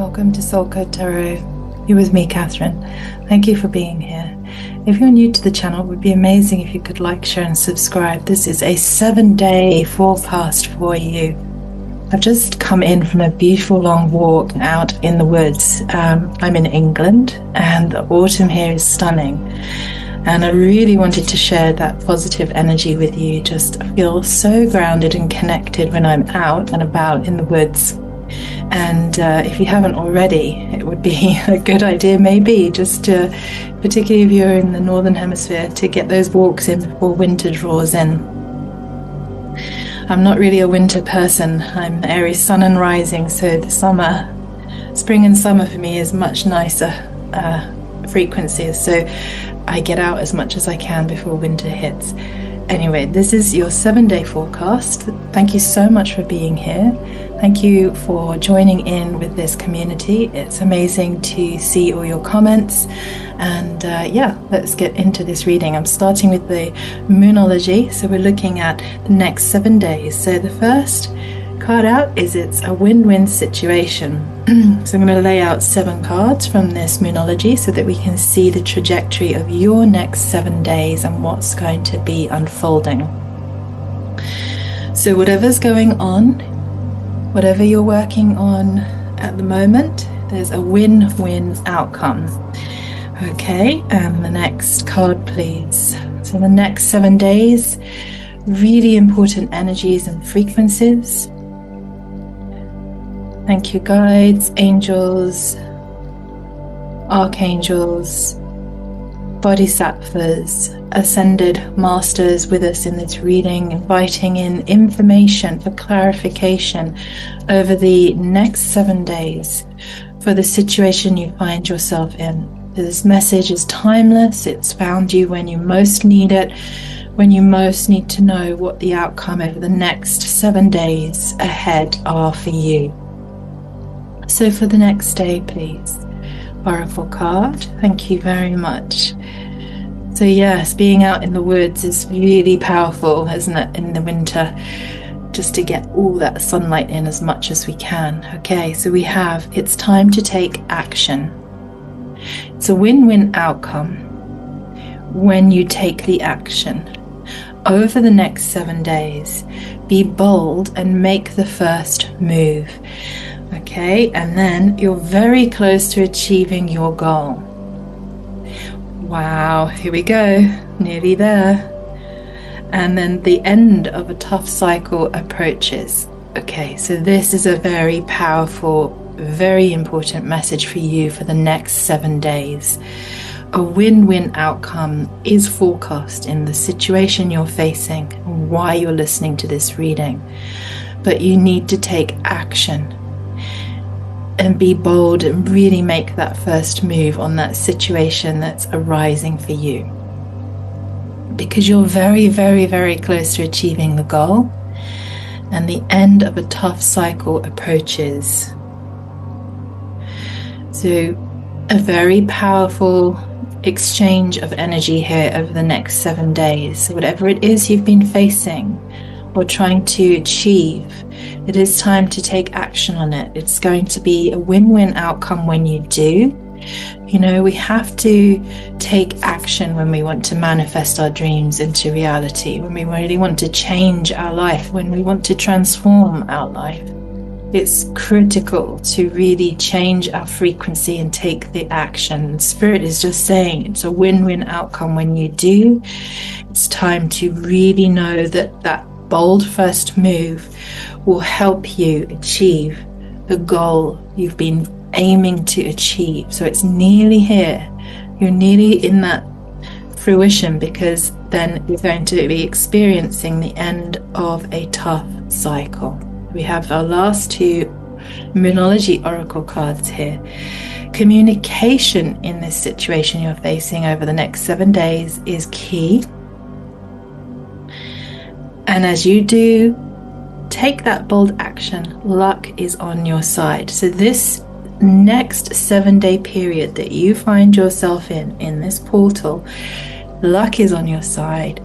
welcome to Soul Code Tarot. You're with me, Catherine. Thank you for being here. If you're new to the channel, it would be amazing if you could like, share and subscribe. This is a 7-day forecast for you. I've just come in from a beautiful long walk out in the woods. I'm in England and the autumn here is stunning. And I really wanted to share that positive energy with you. Just feel so grounded and connected when I'm out and about in the woods. And if you haven't already, it would be a good idea maybe just to, particularly if you're in the northern hemisphere, to get those walks in before winter draws in. I'm not really a winter person. I'm Aries sun and rising, so the spring and summer for me is much nicer frequencies, so I get out as much as I can before winter hits. Anyway, this is your 7-day forecast. Thank you so much for being here. Thank you for joining in with this community. It's amazing to see all your comments. And yeah, let's get into this reading. I'm starting with the Moonology. So we're looking at the next 7 days. So the first card out is it's a win-win situation. So I'm going to lay out 7 cards from this Moonology so that we can see the trajectory of your next 7 days and what's going to be unfolding. So whatever's going on, whatever you're working on at the moment, there's a win-win outcome. Okay, and the next card, please. So the next 7 days, really important energies and frequencies. Thank you, guides, angels, archangels, bodhisattvas, ascended masters with us in this reading, inviting in information for clarification over the next 7 days for the situation you find yourself in. This message is timeless. It's found you when you most need it, when you most need to know what the outcome over the next 7 days ahead are for you. So for the next day, please, Oracle card. Thank you very much. So yes, being out in the woods is really powerful, isn't it, in the winter, just to get all that sunlight in as much as we can. Okay, so we have, it's time to take action. It's a win-win outcome when you take the action. Over the next 7 days, be bold and make the first move. Okay, and then you're very close to achieving your goal. Wow, here we go, nearly there. And then the end of a tough cycle approaches. Okay, so this is a very powerful, very important message for you for the next 7 days. A win-win outcome is forecast in the situation you're facing and why you're listening to this reading. But you need to take action and be bold and really make that first move on that situation that's arising for you. Because you're very, very, very close to achieving the goal, and the end of a tough cycle approaches. So a very powerful exchange of energy here over the next 7 days. So whatever it is you've been facing or trying to achieve, it is time to take action on it. It's going to be a win-win outcome when you do. You know, we have to take action when we want to manifest our dreams into reality, when we really want to change our life, when we want to transform our life. It's critical to really change our frequency and take the action. Spirit is just saying it's a win-win outcome when you do. It's time to really know that that bold first move will help you achieve the goal you've been aiming to achieve. So it's nearly here. You're nearly in that fruition, because then you're going to be experiencing the end of a tough cycle. We have our last 2 Moonology Oracle cards here. Communication in this situation you're facing over the next 7 days is key. And as you do take that bold action, luck is on your side. So this next 7-day period that you find yourself in this portal, luck is on your side.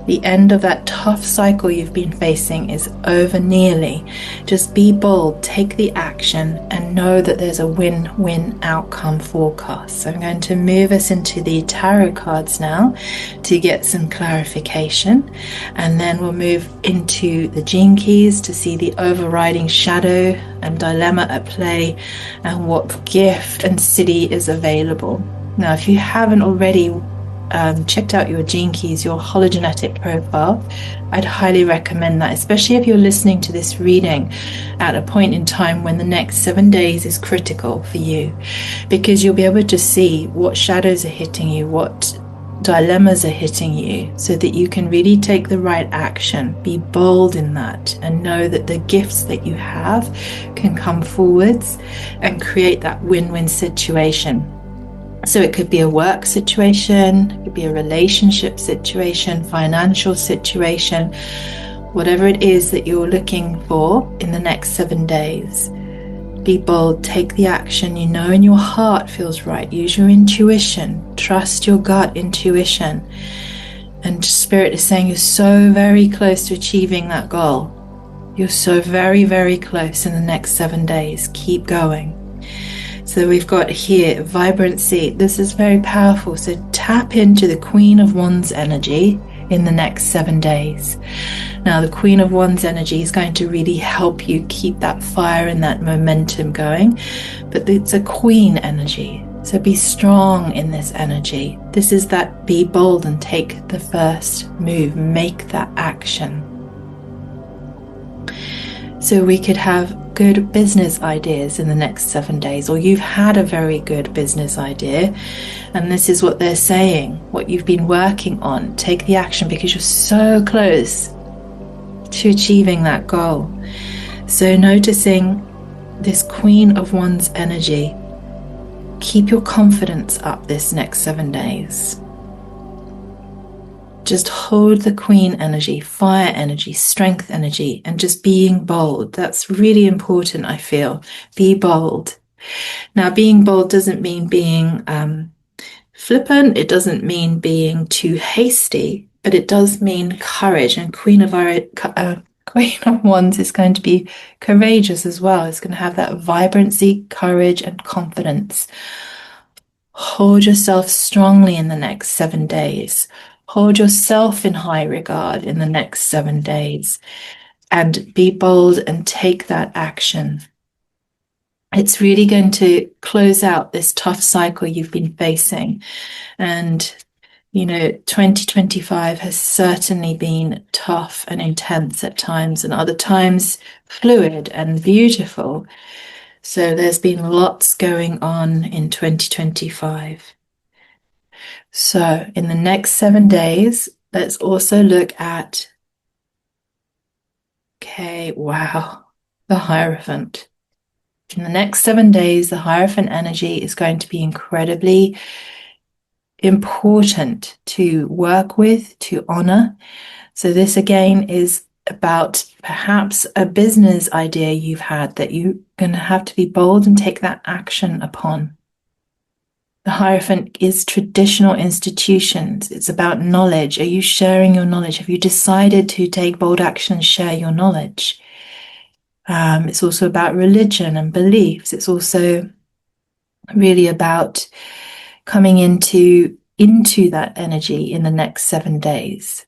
The end of that tough cycle you've been facing is over nearly. Just be bold, take the action, and know that there's a win-win outcome forecast. So I'm going to move us into the tarot cards now to get some clarification. And then we'll move into the gene keys to see the overriding shadow and dilemma at play and what gift and siddhi is available. Now, if you haven't already checked out your gene keys, your hologenetic profile, I'd highly recommend that, especially if you're listening to this reading at a point in time when the next 7 days is critical for you, because you'll be able to see what shadows are hitting you, what dilemmas are hitting you, so that you can really take the right action, be bold in that, and know that the gifts that you have can come forwards and create that win-win situation. So it could be a work situation, it could be a relationship situation, financial situation, whatever it is that you're looking for in the next 7 days. Be bold, take the action you know in your heart feels right. Use your intuition, trust your gut intuition. And Spirit is saying you're so very close to achieving that goal. You're so very, very close in the next 7 days. Keep going. So we've got here vibrancy. This is very powerful. So tap into the Queen of Wands energy in the next 7 days. Now, the Queen of Wands energy is going to really help you keep that fire and that momentum going. But it's a queen energy. So be strong in this energy. This is that be bold and take the first move. Make that action. So we could have good business ideas in the next 7 days, or you've had a very good business idea, and this is what they're saying, what you've been working on. Take the action because you're so close to achieving that goal. So noticing this Queen of Wands energy, keep your confidence up this next 7 days. Just hold the Queen energy, fire energy, strength energy, and just being bold. That's really important, I feel. Be bold. Now, being bold doesn't mean being flippant. It doesn't mean being too hasty, but it does mean courage. And Queen of Wands is going to be courageous as well. It's going to have that vibrancy, courage, and confidence. Hold yourself strongly in the next 7 days. Hold yourself in high regard in the next 7 days, and be bold and take that action. It's really going to close out this tough cycle you've been facing. And, 2025 has certainly been tough and intense at times, and other times fluid and beautiful. So there's been lots going on in 2025. So in the next 7 days, let's also look at, the Hierophant. In the next 7 days, the Hierophant energy is going to be incredibly important to work with, to honor. So this again is about perhaps a business idea you've had that you're going to have to be bold and take that action upon. The Hierophant is traditional institutions. It's about knowledge. Are you sharing your knowledge? Have you decided to take bold action and share your knowledge? It's also about religion and beliefs. It's also really about coming into that energy in the next 7 days.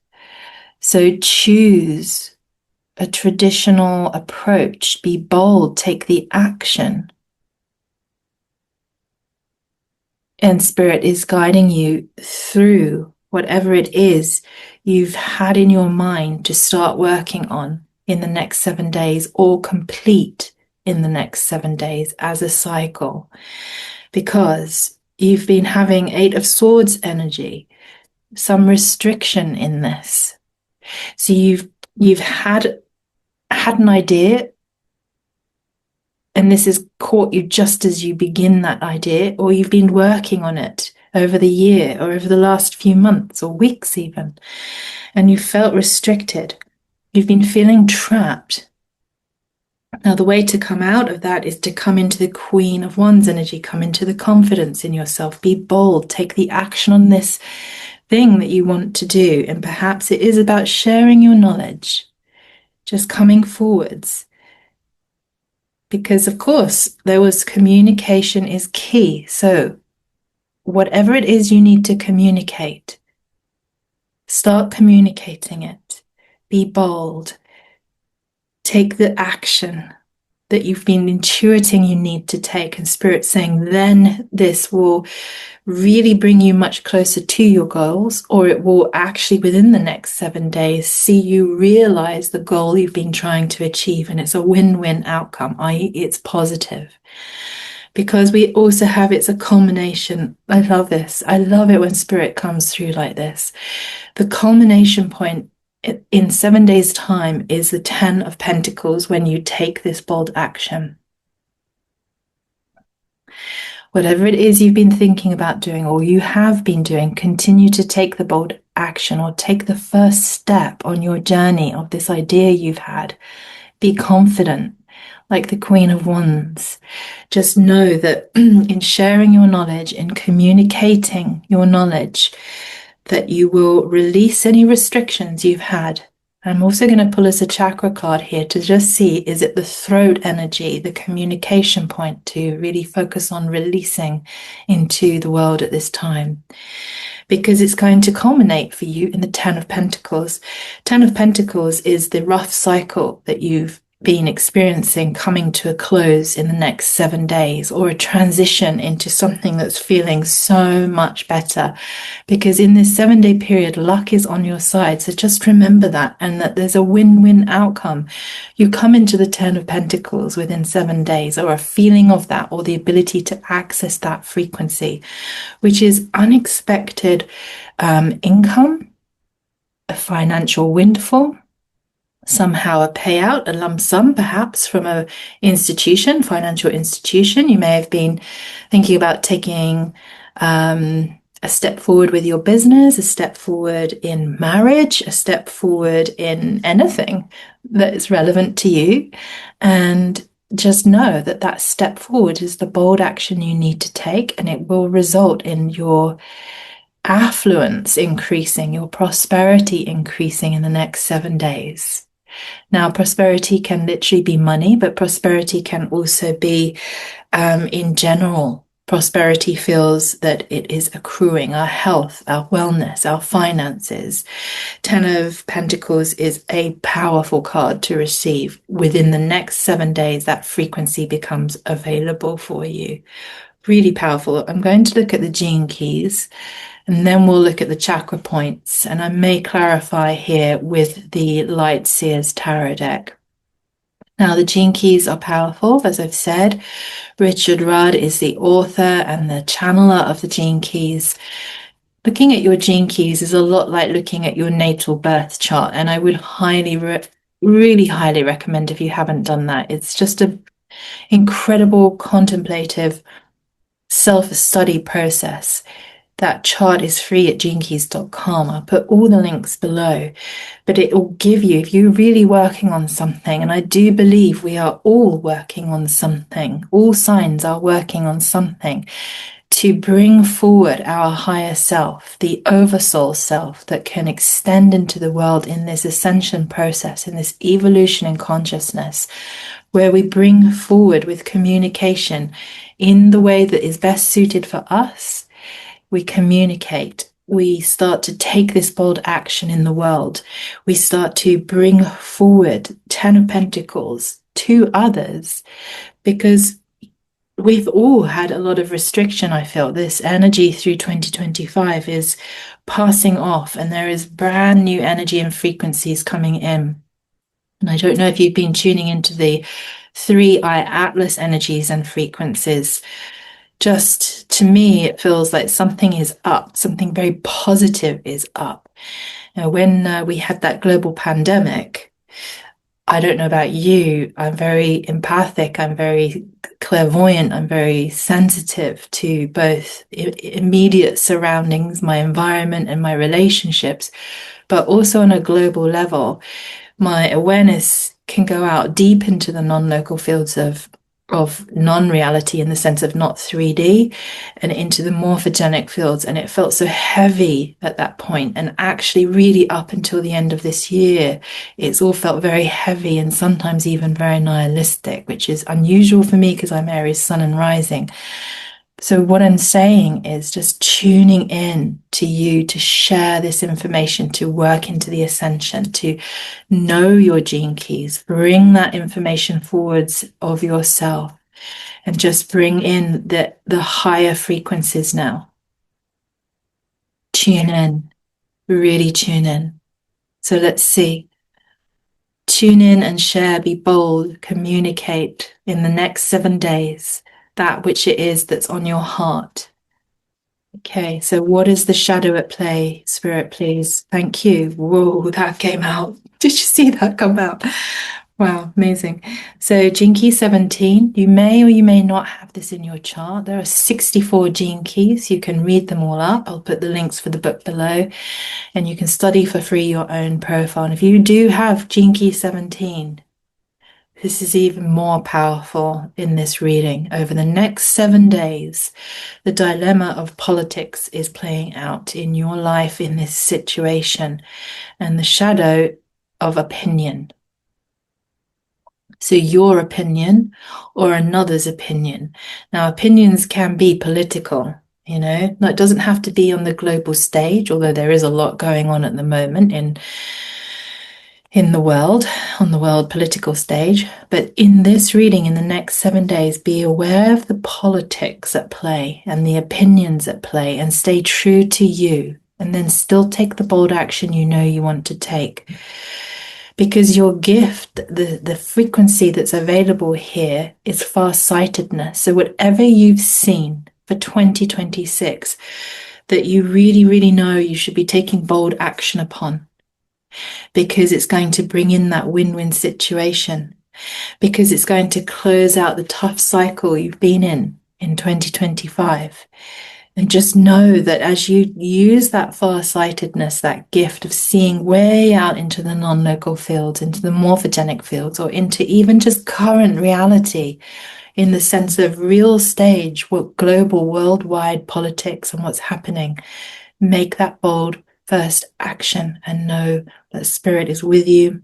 So choose a traditional approach. Be bold. Take the action. And Spirit is guiding you through whatever it is you've had in your mind to start working on in the next 7 days, or complete in the next 7 days as a cycle. Because you've been having 8 of Swords energy, some restriction in this. So you've had an idea, and this has caught you just as you begin that idea, or you've been working on it over the year or over the last few months or weeks even, and you felt restricted. You've been feeling trapped. Now, the way to come out of that is to come into the Queen of Wands energy, come into the confidence in yourself, be bold, take the action on this thing that you want to do. And perhaps it is about sharing your knowledge, just coming forwards. Because, of course, communication is key. So, whatever it is you need to communicate, start communicating it. Be bold. Take the action that you've been intuiting you need to take, and Spirit's saying, then this will really bring you much closer to your goals, or it will actually within the next 7 days see you realize the goal you've been trying to achieve, and it's a win-win outcome, i.e. it's positive. Because we also have, it's a culmination. I love this. I love it when Spirit comes through like this. The culmination point in 7 days' time is the 10 of Pentacles when you take this bold action. Whatever it is you've been thinking about doing or you have been doing, continue to take the bold action or take the first step on your journey of this idea you've had. Be confident, like the Queen of Wands. Just know that in sharing your knowledge, in communicating your knowledge, that you will release any restrictions you've had. I'm also going to pull us a chakra card here to just see, is it the throat energy, the communication point, to really focus on releasing into the world at this time. Because it's going to culminate for you in the 10 of Pentacles. 10 of Pentacles is the rough cycle that you've been experiencing coming to a close in the next 7 days, or a transition into something that's feeling so much better. Because in this 7-day period, luck is on your side. So just remember that, and that there's a win-win outcome. You come into the 10 of Pentacles within 7 days, or a feeling of that, or the ability to access that frequency, which is unexpected income, a financial windfall, somehow a payout, a lump sum, perhaps from a institution, financial institution. You may have been thinking about taking a step forward with your business, a step forward in marriage, a step forward in anything that is relevant to you. And just know that that step forward is the bold action you need to take, and it will result in your affluence increasing, your prosperity increasing in the next 7 days. Now, prosperity can literally be money, but prosperity can also be, in general, prosperity feels that it is accruing, our health, our wellness, our finances. 10 of Pentacles is a powerful card to receive. Within the next 7 days, that frequency becomes available for you. Really powerful. I'm going to look at the gene keys, and then we'll look at the chakra points. And I may clarify here with the Light Seers Tarot deck. Now, the gene keys are powerful, as I've said. Richard Rudd is the author and the channeler of the gene keys. Looking at your gene keys is a lot like looking at your natal birth chart. And I would really highly recommend, if you haven't done that, it's just an incredible contemplative self-study process. That chart is free at genekeys.com. I'll put all the links below, but it will give you, if you're really working on something, and I do believe we are all working on something, all signs are working on something, to bring forward our higher self, the oversoul self that can extend into the world in this ascension process, in this evolution in consciousness, where we bring forward with communication in the way that is best suited for us. We communicate, we start to take this bold action in the world, we start to bring forward 10 of Pentacles to others, because we've all had a lot of restriction. I feel this energy through 2025 is passing off, and there is brand new energy and frequencies coming in. And I don't know if you've been tuning into the 3-eye atlas energies and frequencies. Just to me, it feels like something is up, something very positive is up. Now, when we had that global pandemic, I don't know about you, I'm very empathic, I'm very clairvoyant, I'm very sensitive to both immediate surroundings, my environment and my relationships, but also on a global level. My awareness can go out deep into the non-local fields of of non-reality, in the sense of not 3D, and into the morphogenic fields. And it felt so heavy at that point. And actually, really up until the end of this year, it's all felt very heavy and sometimes even very nihilistic, which is unusual for me because I'm Aries sun and rising. So what I'm saying is just tuning in to you to share this information, to work into the ascension, to know your gene keys, bring that information forwards of yourself, and just bring in the higher frequencies now. Tune in, really tune in. So let's see. Tune in and share, be bold, communicate in the next 7 days that which it is that's on your heart. Okay, so what is the shadow at play, Spirit, please? Thank you. Whoa, that came out. Did you see that come out? Wow, amazing. So gene key 17, you may or you may not have this in your chart. There are 64 gene keys. You can read them all up. I'll put the links for the book below, and you can study for free your own profile. And if you do have gene key 17, this is even more powerful in this reading. Over the next 7 days, the dilemma of politics is playing out in your life in this situation, and the shadow of opinion. So your opinion or another's opinion. Now, opinions can be political, you know. Now, it doesn't have to be on the global stage, although there is a lot going on at the moment in the world, on the world political stage. But in this reading, in the next 7 days, be aware of the politics at play and the opinions at play, and stay true to you, and then still take the bold action you know you want to take. Because your gift, the frequency that's available here is far-sightedness. So whatever you've seen for 2026 that you really, really know you should be taking bold action upon, because it's going to bring in that win-win situation, because it's going to close out the tough cycle you've been in 2025. And just know that as you use that far-sightedness, that gift of seeing way out into the non-local fields, into the morphogenic fields, or into even just current reality in the sense of real stage, what global, worldwide politics and what's happening, make that bold first action and know that Spirit is with you,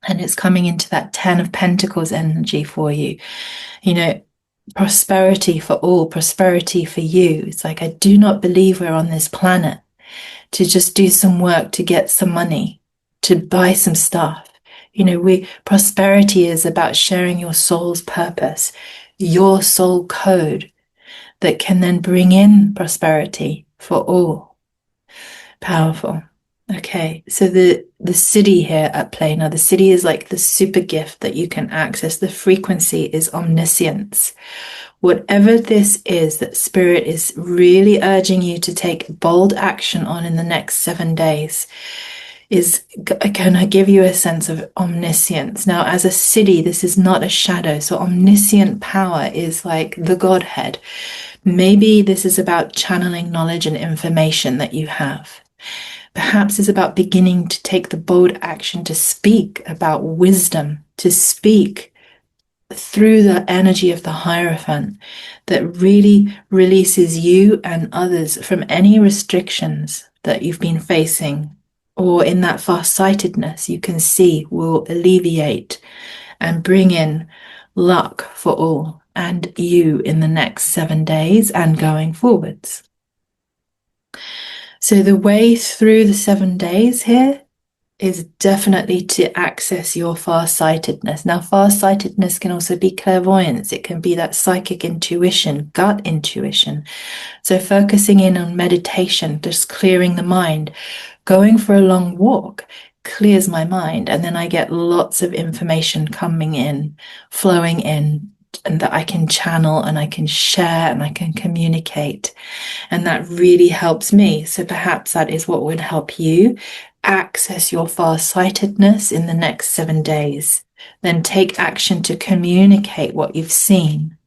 and it's coming into that 10 of Pentacles energy for you. You know, prosperity for all, prosperity for you. It's like, I do not believe we're on this planet to just do some work to get some money, to buy some stuff. You know, prosperity is about sharing your soul's purpose, your soul code that can then bring in prosperity for all. Powerful. Okay, so the siddhi here at play. Now, the siddhi is like the super gift that you can access. The frequency is omniscience. Whatever this is that Spirit is really urging you to take bold action on in the next 7 days is going to give you a sense of omniscience. Now, as a siddhi, this is not a shadow. So omniscient power is like the Godhead. Maybe this is about channeling knowledge and information that you have. Perhaps it's about beginning to take the bold action to speak about wisdom, to speak through the energy of the Hierophant that really releases you and others from any restrictions that you've been facing, or in that far-sightedness you can see will alleviate and bring in luck for all and you in the next 7 days and going forwards. So the way through the 7 days here is definitely to access your far-sightedness. Now, far-sightedness can also be clairvoyance. It can be that psychic intuition, gut intuition. So focusing in on meditation, just clearing the mind. Going for a long walk clears my mind, and then I get lots of information coming in, flowing in, and that I can channel and I can share and I can communicate. And that really helps me. So perhaps that is what would help you access your far-sightedness in the next 7 days. Then take action to communicate what you've seen.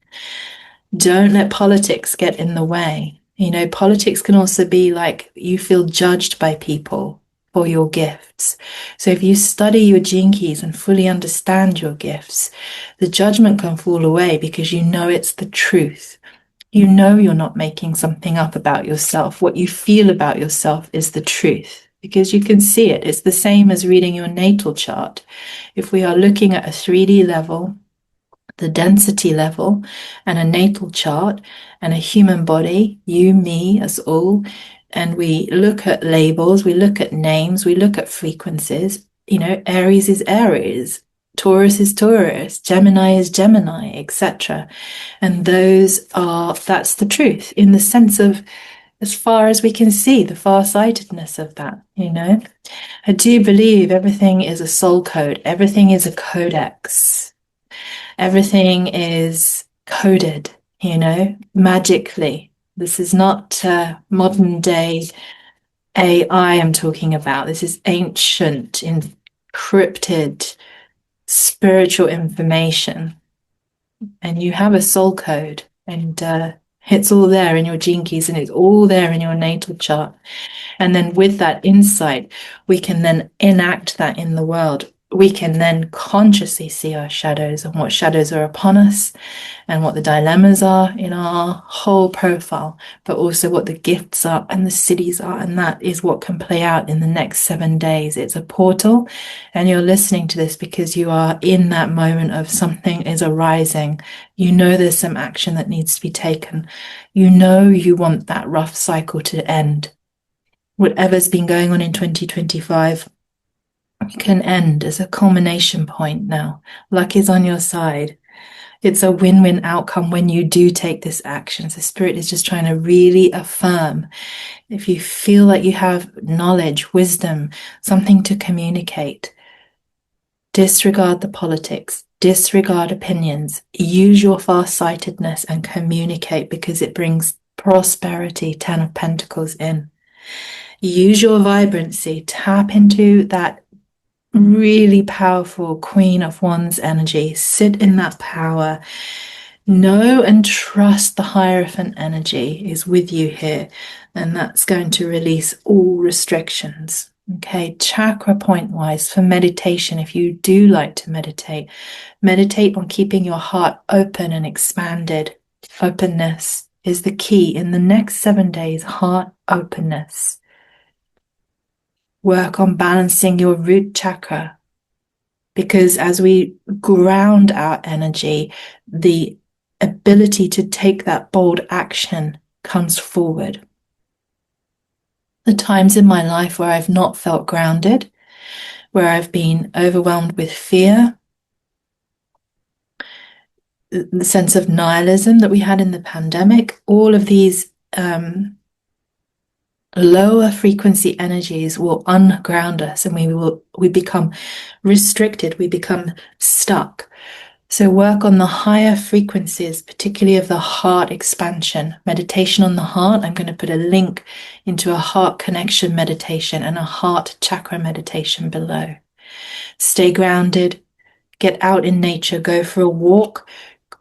Don't let politics get in the way. You know, politics can also be like you feel judged by people. for your gifts. So if you study your gene keys and fully understand your gifts, the judgment can fall away because you know it's the truth. You know you're not making something up about yourself. What you feel about yourself is the truth because you can see it. It's the same as reading your natal chart. If we are looking at a 3D level, the density level, and a natal chart, and a human body, you, me, us all, and we look at labels, we look at names, we look at frequencies, Aries is Aries, Taurus is Taurus, Gemini is Gemini, etc. And that's the truth in the sense of, as far as we can see, the far-sightedness of that, I do believe everything is a soul code. Everything is a codex. Everything is coded, magically. This is not modern day AI I'm talking about. This is ancient, encrypted, spiritual information. And you have a soul code, and it's all there in your gene keys, and it's all there in your natal chart. And then with that insight, we can then enact that in the world. We can then consciously see our shadows and what shadows are upon us and what the dilemmas are in our whole profile, but also what the gifts are and the siddhis are. And that is what can play out in the next 7 days. It's a portal, and you're listening to this because you are in that moment of something is arising. There's some action that needs to be taken. You want that rough cycle to end. Whatever's been going on in 2025 can end as a culmination point now. Luck is on your side. It's a win-win outcome when you do take this action. So Spirit is just trying to really affirm. If you feel like you have knowledge, wisdom, something to communicate, disregard the politics, disregard opinions, use your far-sightedness and communicate because it brings prosperity, 10 of Pentacles in. Use your vibrancy, tap into that really powerful Queen of Wands energy. Sit in that power. Know and trust the Hierophant energy is with you here, and that's going to release all restrictions. Okay, chakra point wise for meditation, if you do like to meditate on keeping your heart open and expanded. Openness is the key in the next 7 days. Heart openness. Work on balancing your root chakra, because as we ground our energy, the ability to take that bold action comes forward. The times in my life where I've not felt grounded, where I've been overwhelmed with fear, the sense of nihilism that we had in the pandemic, all of these lower frequency energies will unground us, and we become restricted, we become stuck. So work on the higher frequencies, particularly of the heart expansion. Meditation on the heart. I'm going to put a link into a heart connection meditation and a heart chakra meditation below. Stay grounded, get out in nature, go for a walk,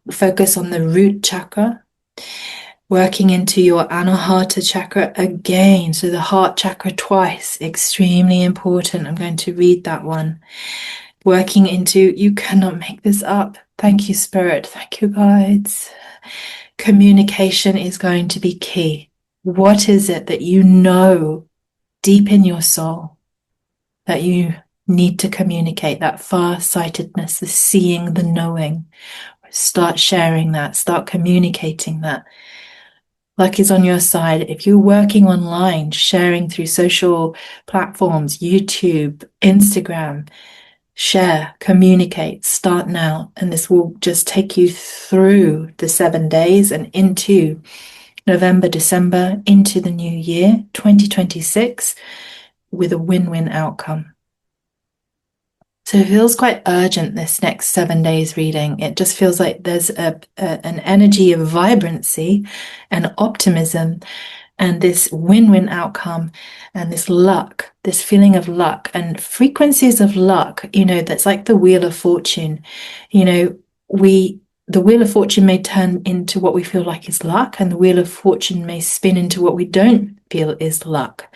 focus on the root chakra. Working into your Anahata chakra again. So the heart chakra twice, extremely important. I'm going to read that one. Working into, you cannot make this up. Thank you, Spirit. Thank you, guides. Communication is going to be key. What is it that you know deep in your soul that you need to communicate? That far-sightedness, the seeing, the knowing. Start sharing that. Start communicating that. Luck is on your side. If you're working online, sharing through social platforms, YouTube, Instagram, share, communicate, start now. And this will just take you through the 7 days and into November, December, into the new year, 2026, with a win-win outcome. So it feels quite urgent, this next 7 days reading. It just feels like there's an energy of vibrancy and optimism and this win-win outcome and this luck, this feeling of luck and frequencies of luck, that's like the Wheel of Fortune. The Wheel of Fortune may turn into what we feel like is luck, and the Wheel of Fortune may spin into what we don't feel is luck.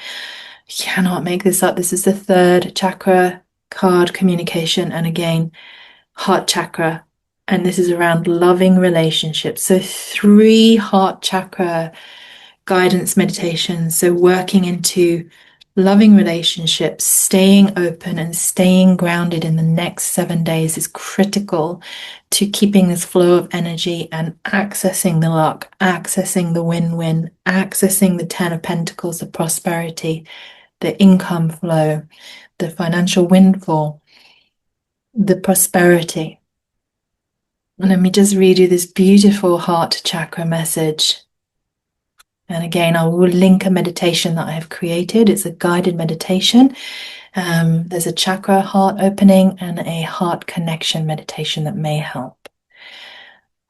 You cannot make this up. This is the third chakra card, communication, and again, heart chakra. And this is around loving relationships. So 3 heart chakra guidance meditations. So working into loving relationships, staying open and staying grounded in the next 7 days is critical to keeping this flow of energy and accessing the luck, accessing the win-win, accessing the 10 of Pentacles, the prosperity, the income flow, the financial windfall, the prosperity. And let me just read you this beautiful heart chakra message. And again, I will link a meditation that I have created. It's a guided meditation. There's a chakra heart opening and a heart connection meditation that may help.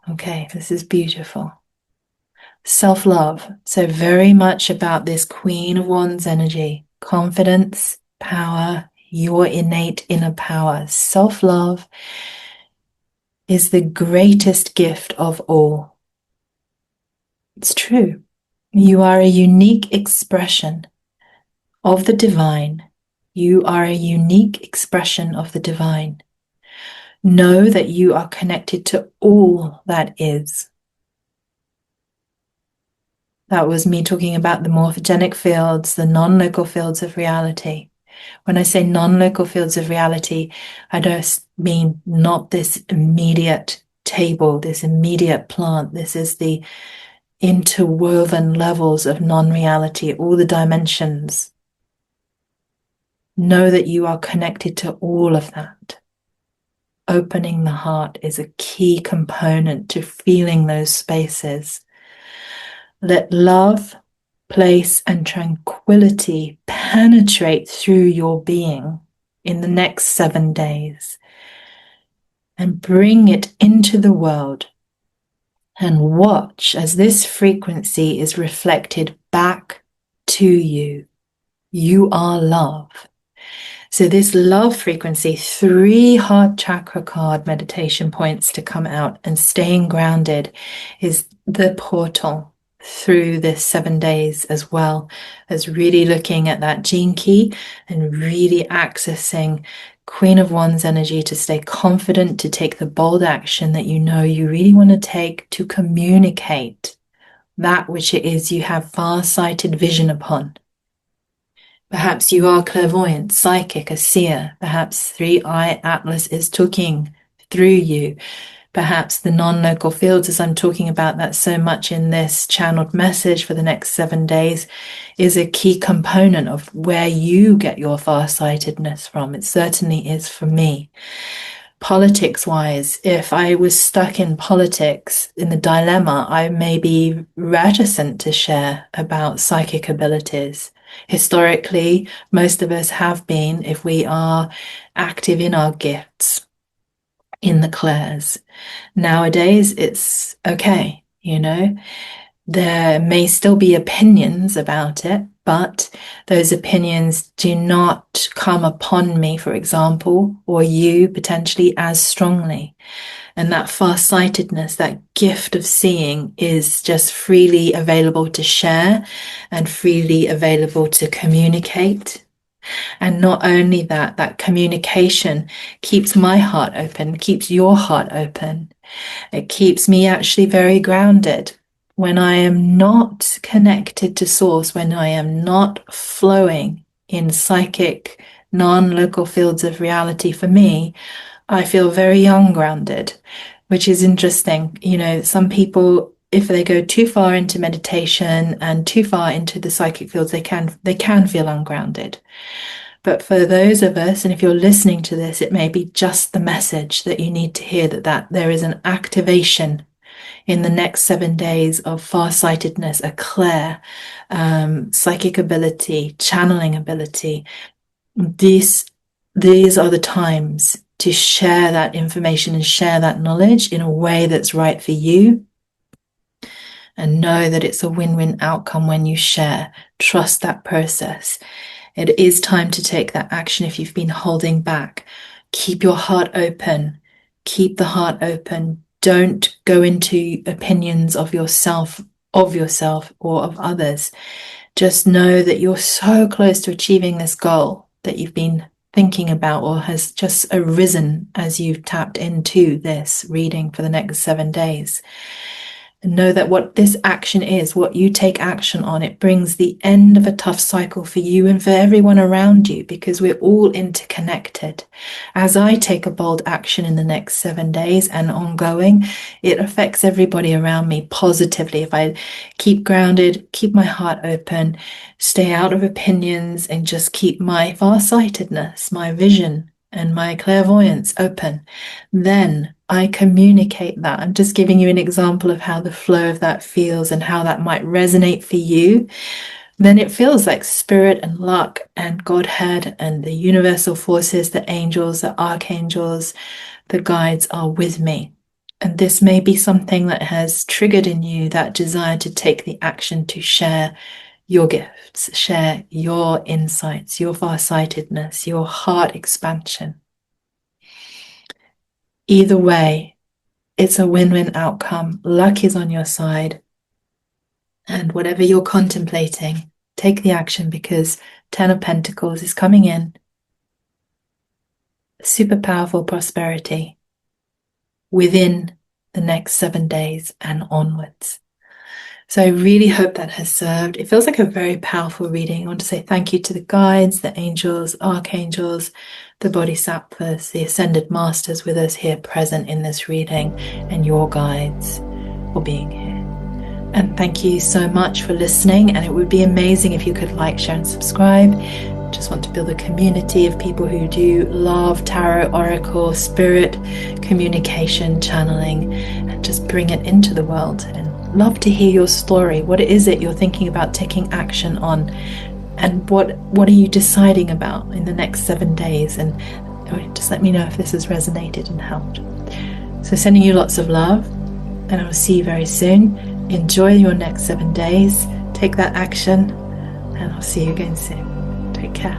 Okay, this is beautiful. Self-love. So very much about this Queen of Wands energy. Confidence, power, your innate inner power. Self-love is the greatest gift of all. It's true. You are a unique expression of the divine. You are a unique expression of the divine. Know that you are connected to all that is. That was me talking about the morphogenic fields, the non-local fields of reality. When I say non-local fields of reality, I don't mean not this immediate table, this immediate plant. This is the interwoven levels of non-reality, all the dimensions. Know that you are connected to all of that. Opening the heart is a key component to feeling those spaces. Let love, place, and tranquility penetrate through your being in the next 7 days and bring it into the world. And watch as this frequency is reflected back to you. You are love. So this love frequency, 3 heart chakra card meditation points to come out, and staying grounded is the portal through this 7 days, as well as really looking at that gene key and really accessing Queen of Wands energy to stay confident, to take the bold action that you know you really want to take to communicate that which it is you have far-sighted vision upon. Perhaps you are clairvoyant, psychic, a seer. Perhaps 3-eye atlas is talking through you. Perhaps the non-local fields, as I'm talking about that so much in this channeled message for the next 7 days, is a key component of where you get your farsightedness from. It certainly is for me. Politics-wise, if I was stuck in politics, in the dilemma, I may be reticent to share about psychic abilities. Historically, most of us have been, if we are active in our gifts, in the clairs. Nowadays, it's okay, you know. There may still be opinions about it, but those opinions do not come upon me, for example, or you potentially as strongly. And that farsightedness, that gift of seeing, is just freely available to share and freely available to communicate. And not only that, that communication keeps my heart open, keeps your heart open. It keeps me actually very grounded. When I am not connected to source, when I am not flowing in psychic, non-local fields of reality, for me, I feel very ungrounded, which is interesting. You know, some people, if they go too far into meditation and too far into the psychic fields, they can feel ungrounded. But for those of us, and if you're listening to this, it may be just the message that you need to hear, that there is an activation in the next 7 days of farsightedness, a clair, psychic ability, channeling ability. These are the times to share that information and share that knowledge in a way that's right for you. And know that it's a win-win outcome when you share. Trust that process. It is time to take that action if you've been holding back. Keep your heart open. Keep the heart open. Don't go into opinions of yourself or of others. just know that you're so close to achieving this goal that you've been thinking about or has just arisen as you've tapped into this reading for the next 7 days. And know that what this action is, what you take action on, it brings the end of a tough cycle for you and for everyone around you, because we're all interconnected. As I take a bold action in the next 7 days and ongoing, it affects everybody around me positively. If I keep grounded, keep my heart open, stay out of opinions, and just keep my farsightedness, my vision, and my clairvoyance open, then I communicate that. I'm just giving you an example of how the flow of that feels and how that might resonate for you. Then it feels like spirit and luck and Godhead and the universal forces, the angels, the archangels, the guides are with me. And this may be something that has triggered in you that desire to take the action to share your gifts, share your insights, your farsightedness, your heart expansion. Either way, it's a win-win outcome. Luck is on your side. And whatever you're contemplating, take the action, because 10 of Pentacles is coming in. Super powerful prosperity within the next 7 days and onwards. So I really hope that has served. It feels like a very powerful reading. I want to say thank you to the guides, the angels, archangels, the bodhisattvas, the ascended masters with us here present in this reading, and your guides for being here. And thank you so much for listening. And it would be amazing if you could like, share, and subscribe. Just want to build a community of people who do love tarot, oracle, spirit, communication, channeling, and just bring it into the world. And love to hear your story. What is it you're thinking about taking action on? And what are you deciding about in the next 7 days? And just let me know if this has resonated and helped. So sending you lots of love, and I will see you very soon. Enjoy your next 7 days. Take that action, and I'll see you again soon. Take care.